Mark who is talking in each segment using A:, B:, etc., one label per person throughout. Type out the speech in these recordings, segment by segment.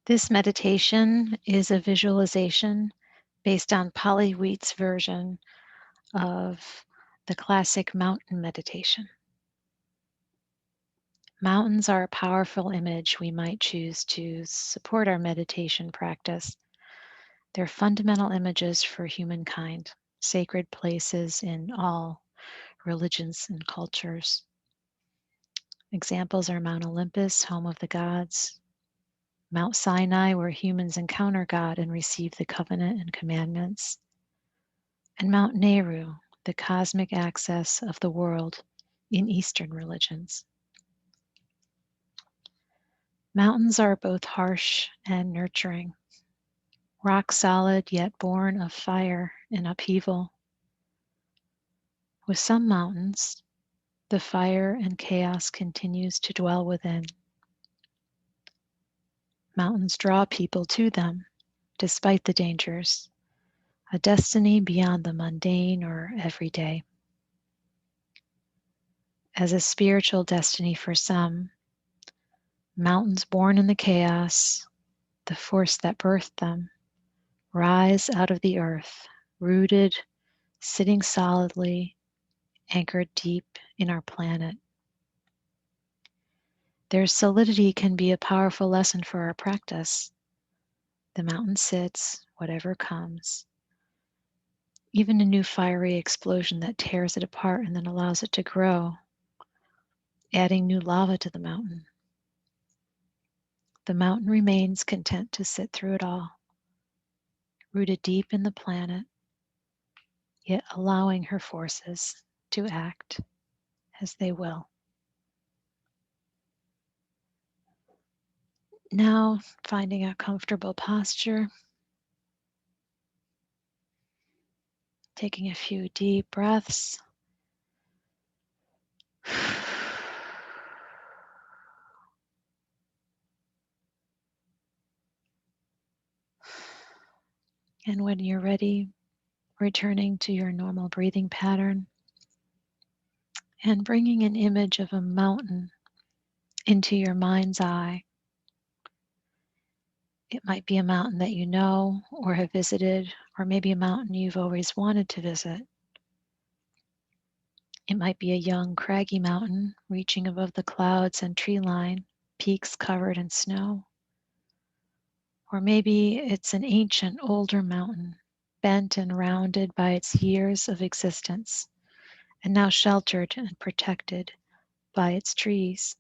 A: This meditation is a visualization based on Polly Wheat's version of the classic mountain meditation. Mountains are a powerful image we might choose to support our meditation practice. They're fundamental images for humankind, sacred places in all religions and cultures. Examples are Mount Olympus, home of the gods, Mount Sinai, where humans encounter God and receive the covenant and commandments, and Mount Nehru, the cosmic axis of the world in Eastern religions. Mountains are both harsh and nurturing, rock solid yet born of fire and upheaval. With some mountains, the fire and chaos continues to dwell within. Mountains draw people to them despite the dangers, a destiny beyond the mundane or everyday. As a spiritual destiny for some, mountains born in the chaos, the force that birthed them, rise out of the earth, rooted, sitting solidly, anchored deep in our planet. Their solidity can be a powerful lesson for our practice. The mountain sits, whatever comes. Even a new fiery explosion that tears it apart and then allows it to grow, adding new lava to the mountain. The mountain remains content to sit through it all, rooted deep in the planet, yet allowing her forces to act as they will. Now, finding a comfortable posture, taking a few deep breaths. And when you're ready, returning to your normal breathing pattern and bringing an image of a mountain into your mind's eye. It might be a mountain that you know or have visited, or maybe a mountain you've always wanted to visit. It might be a young, craggy mountain reaching above the clouds and tree line, peaks covered in snow. Or maybe it's an ancient, older mountain, bent and rounded by its years of existence, and now sheltered and protected by its trees.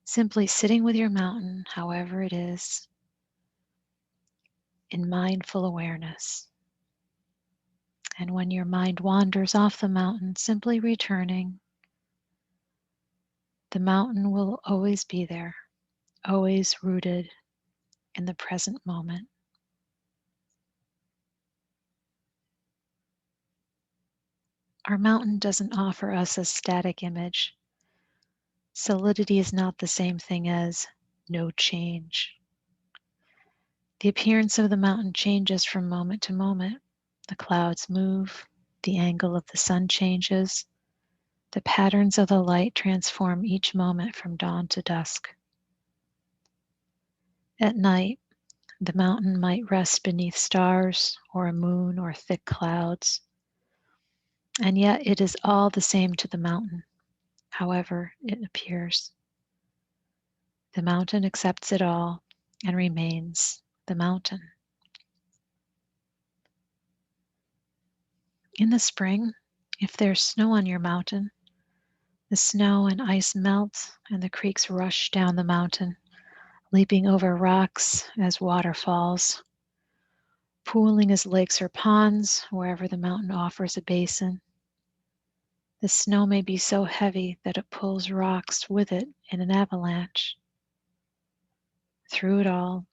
A: Simply sitting with your mountain, however it is, in mindful awareness. And when your mind wanders off the mountain, simply returning. The mountain will always be there, always rooted in the present moment. Our mountain doesn't offer us a static image. Solidity is not the same thing as no change. The appearance of the mountain changes from moment to moment. The clouds move, the angle of the sun changes, the patterns of the light transform each moment from dawn to dusk. At night, the mountain might rest beneath stars or a moon or thick clouds, and yet it is all the same to the mountain, however it appears. The mountain accepts it all and remains the mountain. In the spring, if there's snow on your mountain, the snow and ice melt and the creeks rush down the mountain, leaping over rocks as waterfalls, pooling as lakes or ponds wherever the mountain offers a basin. The snow may be so heavy that it pulls rocks with it in an avalanche. Through it all,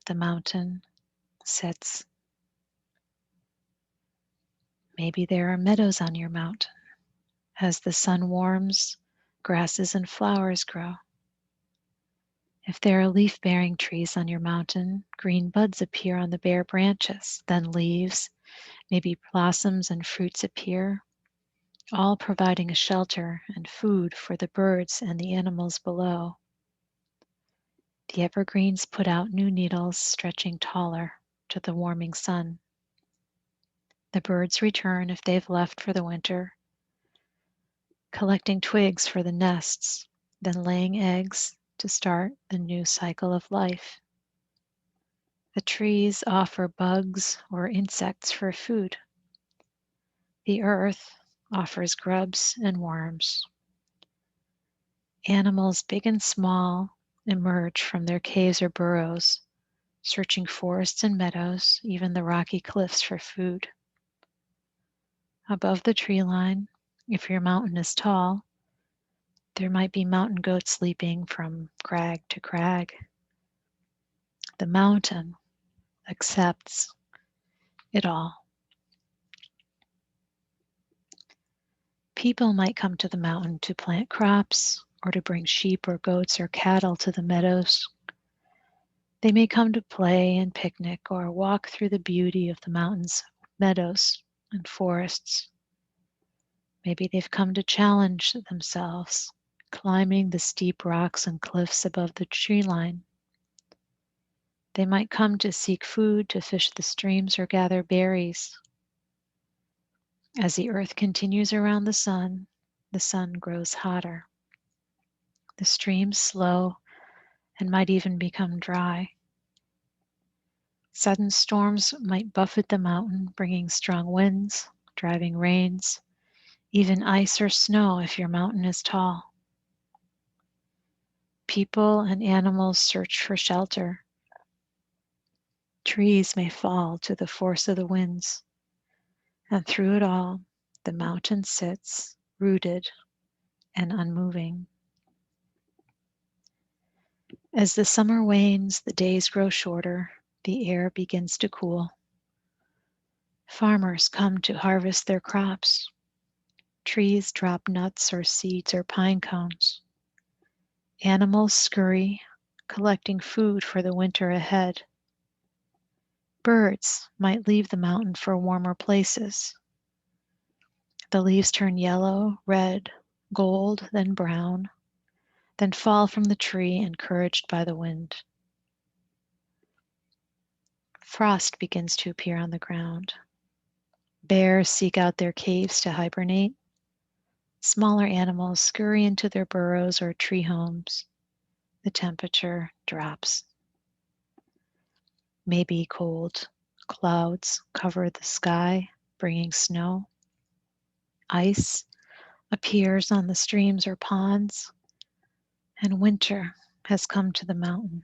A: the mountain sits. Maybe there are meadows on your mountain. As the sun warms, grasses and flowers grow. If there are leaf-bearing trees on your mountain, green buds appear on the bare branches, then leaves, maybe blossoms and fruits appear, all providing a shelter and food for the birds and the animals below. The evergreens put out new needles, stretching taller to the warming sun. The birds return if they've left for the winter, collecting twigs for the nests, then laying eggs to start the new cycle of life. The trees offer bugs or insects for food. The earth offers grubs and worms. Animals big and small emerge from their caves or burrows, searching forests and meadows, even the rocky cliffs for food. Above the tree line, if your mountain is tall, there might be mountain goats leaping from crag to crag. The mountain accepts it all. People might come to the mountain to plant crops or to bring sheep or goats or cattle to the meadows. They may come to play and picnic or walk through the beauty of the mountains, meadows, and forests. Maybe they've come to challenge themselves, climbing the steep rocks and cliffs above the tree line. They might come to seek food, to fish the streams, or gather berries. As the earth continues around the sun grows hotter. The streams slow and might even become dry. Sudden storms might buffet the mountain, bringing strong winds, driving rains, even ice or snow if your mountain is tall. People and animals search for shelter. Trees may fall to the force of the winds, and through it all, the mountain sits, rooted and unmoving. As the summer wanes, the days grow shorter, the air begins to cool. Farmers come to harvest their crops. Trees drop nuts or seeds or pine cones. Animals scurry, collecting food for the winter ahead. Birds might leave the mountain for warmer places. The leaves turn yellow, red, gold, then brown, then fall from the tree encouraged by the wind. Frost begins to appear on the ground. Bears seek out their caves to hibernate. Smaller animals scurry into their burrows or tree homes. The temperature drops. Maybe cold clouds cover the sky, bringing snow. Ice appears on the streams or ponds, and winter has come to the mountain.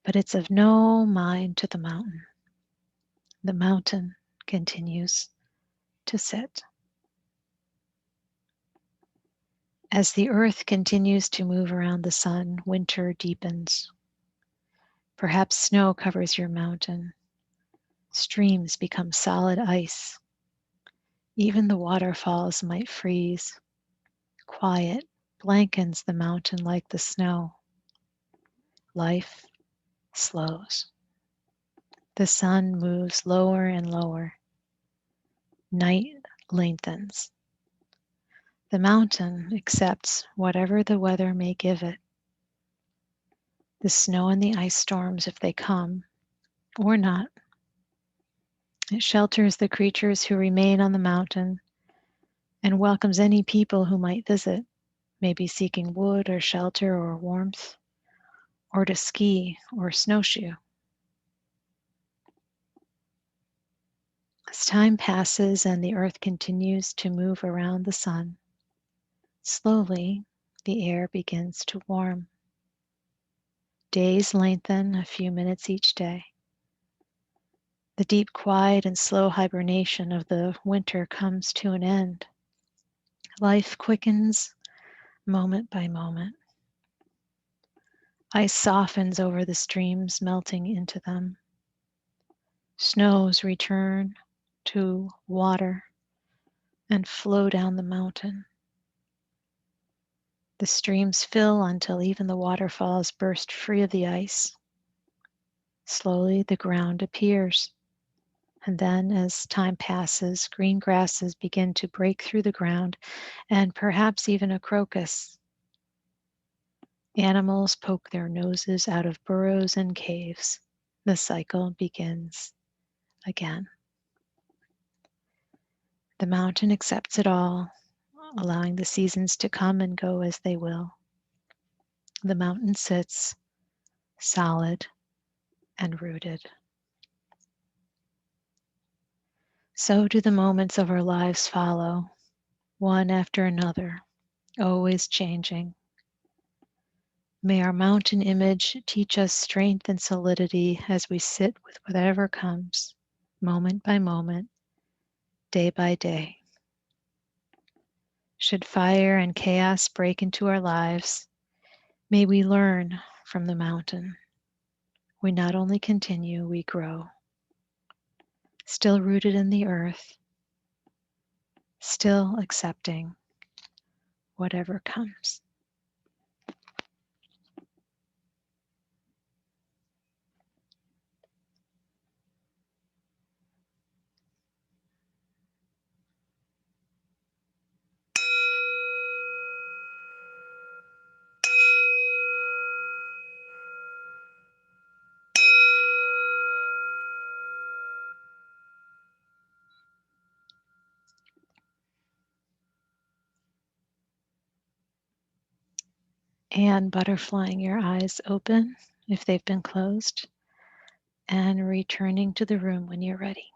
A: But it's of no mind to the mountain. The mountain continues to sit. As the earth continues to move around the sun, winter deepens. Perhaps snow covers your mountain. Streams become solid ice. Even the waterfalls might freeze. Quiet blankens the mountain like the snow. Life slows. The sun moves lower and lower. Night lengthens. The mountain accepts whatever the weather may give it. The snow and the ice storms if they come, or not. It shelters the creatures who remain on the mountain and welcomes any people who might visit, maybe seeking wood or shelter or warmth, or to ski or snowshoe. As time passes and the earth continues to move around the sun, slowly the air begins to warm. Days lengthen a few minutes each day. The deep quiet and slow hibernation of the winter comes to an end. Life quickens moment by moment. Ice softens over the streams, melting into them. Snows return to water and flow down the mountain. The streams fill until even the waterfalls burst free of the ice. Slowly the ground appears, and then as time passes, green grasses begin to break through the ground, and perhaps even a crocus. Animals poke their noses out of burrows and caves. The cycle begins again. The mountain accepts it all, allowing the seasons to come and go as they will. The mountain sits solid and rooted. So do the moments of our lives follow, one after another, always changing. May our mountain image teach us strength and solidity as we sit with whatever comes, moment by moment, day by day. Should fire and chaos break into our lives, may we learn from the mountain. We not only continue, we grow. Still rooted in the earth, still accepting whatever comes. And butterflying your eyes open if they've been closed, and returning to the room when you're ready.